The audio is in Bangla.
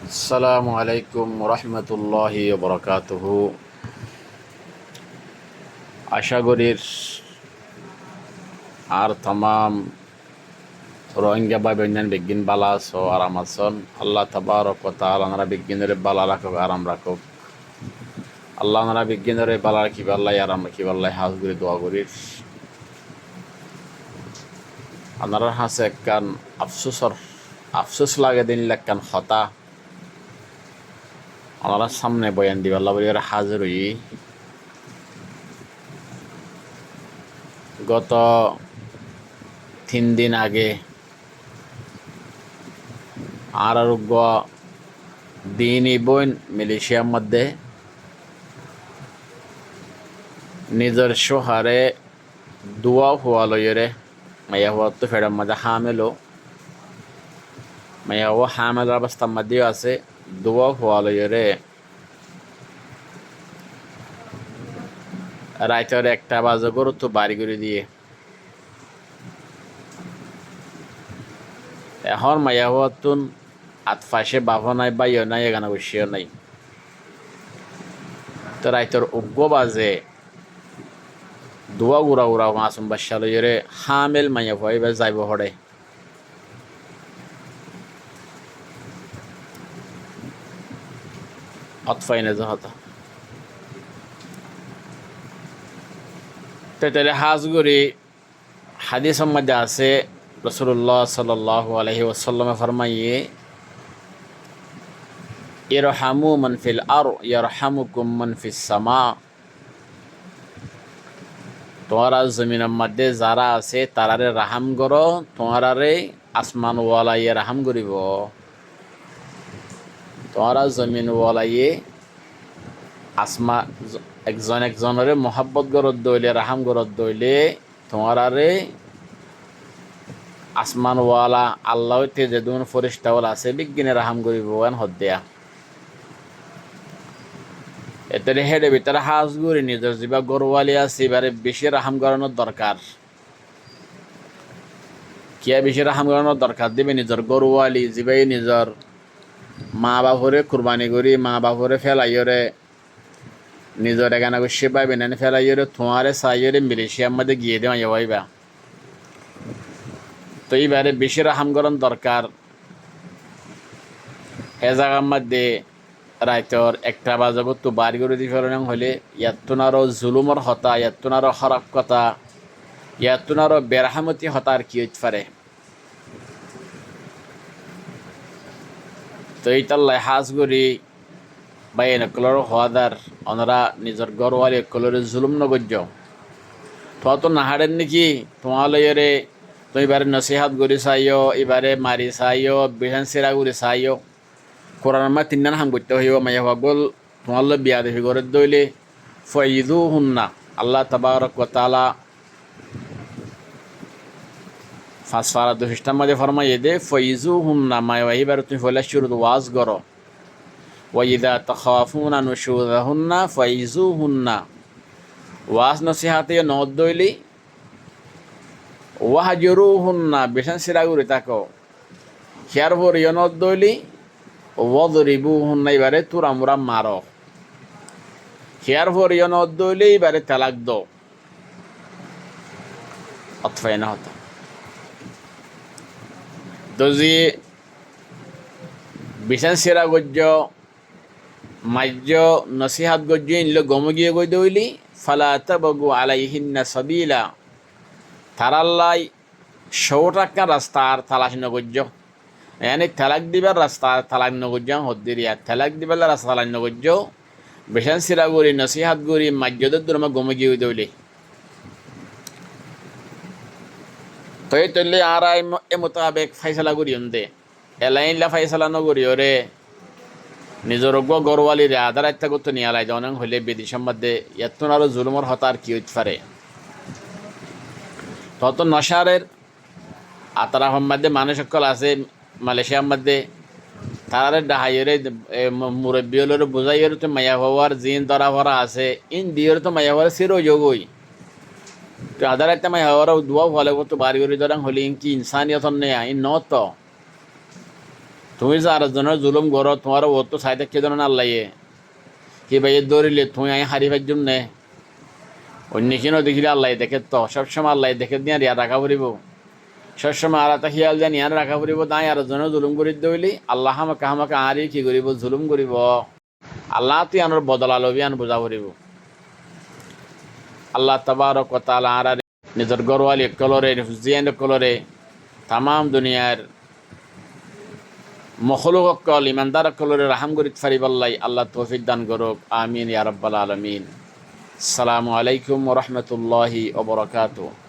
আসসালামু আলাইকুম রহমতুল্লাহি বরকাতুহু। আশা করির আর তমাম রোহিঙ্গা বা বেঞ্জান বিজ্ঞান বালা আছো আরাম আছন। আল্লাহ তাবারক ওয়া তাআলা নারা বিজ্ঞানের বালা রাখুক, আরাম রাখুক। আল্লাহ নারা বিজ্ঞানের বালা রাখিব, আল্লাহ আরাম রাখিব, আল্লাহ হাজ করে দোয়া করির। আপনারা হাসে একখান আফসোস লাগে দিন একখান হতা আপনারা সামনে বয়ান দিব আল্লাহ বলি হাজির হই। গত 3 দিন আগে আরোগ্য দিন বোন মালয়েশিয়ার মধ্যে নিজের শহরে দোয়া হওয়া লইরে মাইয়া হওয়ার তো ফেরার মধ্যে হামেলো মাইয়া হওয়া হামেল অবস্থার মধ্যেও আছে। দোয়া হওয়া লইরে রাইতের 1টা বাজে গরু তো বাড়ি করে দিয়ে এখন মাইয়া হওয়ার তুন আতফাশে বাবা নাই বাইও নাই এখানে বসিও নাই। তো রাইতের উগ্র বাজে দোয়া উড়া মাসুম বাসা লইরে হামেল মাইয়া হইবে যাইব হরে। অতফাইনে হতা তাহলে হাজগুড়ি হাদিসের মধ্যে আছে রাসূলুল্লাহ সাল্লাল্লাহু আলাইহি ওয়াসাল্লামে ফরমাইয়ে ইরহামু মান ফিল আর ইয়ারহামুকুম মান ফিস সামা। তোমারা জমিনের মধ্যে যারা আছে তারারে রাহাম করো, তোমারারে আসমানওয়ালাইয়ে রাহাম করিব। তোমারা জমিনওয়ালাইয়ে আসমা একজনের মহাব্বত গরত দইলে রাহাম গরত দইলে তোমারারে আসমানওয়ালা আল্লাহ যে দুন ফরিস্তাওয়ালা আছে বিজ্ঞানে রাহাম করিব এন হদ্দেয়া। এতে হেডে ভিতরে হাজ গুড়ি নিজের যিবা গরুয়ালি আছে এবারে বেশি রাহাম করানোর দরকার। কিয়া বেশি রাহাম করানোর দরকার দিবে নিজের গরুয়ালি যিবাই নিজের মা বাপরে কুরবানি করি মা বাপরে ফেলাইরে নিজের এখানে সে পাইবে না ফেলাইরে তোমারে চাইরে মালয়েশিয়ার মধ্যে গিয়ে দেওয়া যাইবা। তো এইবারে বেশি রাহাম করান দরকার। এ জায়গার মধ্যে রাইতর 1টা বাজে তো বাড়ি করে দি ফেলানো হলে ইয়াতুনারও জুলুমর হতা, ইয়াতুনারও খারাপ কথা, ইয়াতুনারও বেরহামতি হতা আর কি হইতে পারে। তো এইটাল্লাই হাজ করি বা এনেকলর হওয়াদার ওনারা নিজের গরওয়ালি একলরে জুলুম নগর্য তোমার তো নাহারেন নাকি তোমার লইরে তুমি এবারে নসিহাত করি চাইও, এবারে মারি চাইও, বিহান সিরা করে চাইও। কোরআন মা 3 হাম করতে হইব মাইয়া পাগল তোমার বিয়া দেখি করে দইলে ফয়জু হুন্না। আল্লাহ তাবারক ওয়া তাআলা ফাসফারা 2 মাঝে ফরমাইয়ে দে ফয়জু হুন্না মায় এবার তুমি ফলে শুরু ওয়াজ করো। ওয়াইদা তাখাফুনা নুশুযাহুন্না ফাইজু হুন্না। ওয়াজ নসিহাতে নদ দইলি ওয়াহজুরু হুন্না বেশান সিরাগুরি তাকো খেয়ার ভর নদ দইলি ওয়াদরিবু হুন্না এবারে তুরা মুরা মারো। খেয়ার ভর নদ দইলি এবারে তালাক দো। অতফাই না হতো দজি বেশান সিরা গজ্য মাজ্য নসিহাত গজ্য ইনলো গমগিয়ে গই দইলি ফালা তাবগু আলাইহিন্না সাবিলা। তারাল্লাই 100 টাকা রাস্তা আর তালাশ নগজ্য এনে তালাক দিবার রাস্তা তালাক নগজ্য হদ্দিরিয়া তালাক দিবার রাস্তা তালাক নগজ্য বেশান সিরা গরি নসিহাত গরি মাজ্যদের দুরমা গমগিয়ে গই দইলি। তো এই তৈলে আর এ মোতাবেক ফাইসলা করি দে এলাইনলা ফাইসলা নগরি ওরে নিজের গরওয়ালি রে আধার আত্মা করতে নিয়ে আলাই যাওয়া হইলে বিদেশের মধ্যে এতন আরো জুলুমর হতার কি হইতে পারে। তত নশারের আতারা মধ্যে মানুষ সকল আছে মালয়েশিয়ার মধ্যে তারারে ডাহাইরে মুরব্বী হলের বুঝাইয়ের তো মায়া হওয়ার জিন ধরা ভরা আছে ইন দিয়ের তো মায়া হওয়ার সিরো যোগই তো আধার একটা মায়া হওয়ার দোয়া ফলে তো বাড়ি করে ধরা হলে কি ইনসানিয়ত নেই ইন নত তুমি যে আরেকজনের জুলুম করো তোমার ও তো চাই থাকি ধরেন আল্লাহে কি ভাই দৌড়িলে তুমি আমি হারি পাইজুম নে অন্য কিনো দেখিলে আল্লাহ দেখে তো সবসময় আল্লাহ দেখে দিয়ে রিয়া রাখা পড়িব সবসময় আর এটা হিয়াল দিয়ে নিয়ার রাখা পড়িব তাই আরেকজনের জুলুম করি দইলি আল্লাহ আমাকে আরি কি করিব জুলুম করিব আল্লাহ তুই আনোর বদলা লবি আন বোঝা পড়িব আল্লাহ তাবারক ওয়া তাআলা আর নিজের গরওয়ালি কলরে হুজিয়ান কলরে তাম দুনিয়ার মখলুক কল ইমানদার কলরে রাহাম করিত ফারিবাল্লাই আল্লাহ তৌফিক দান করুক আমিন ইয়া রাব্বাল আলামিন। আসসালামু আলাইকুম ওয়া রাহমাতুল্লাহি ওয়া বারাকাতুহু।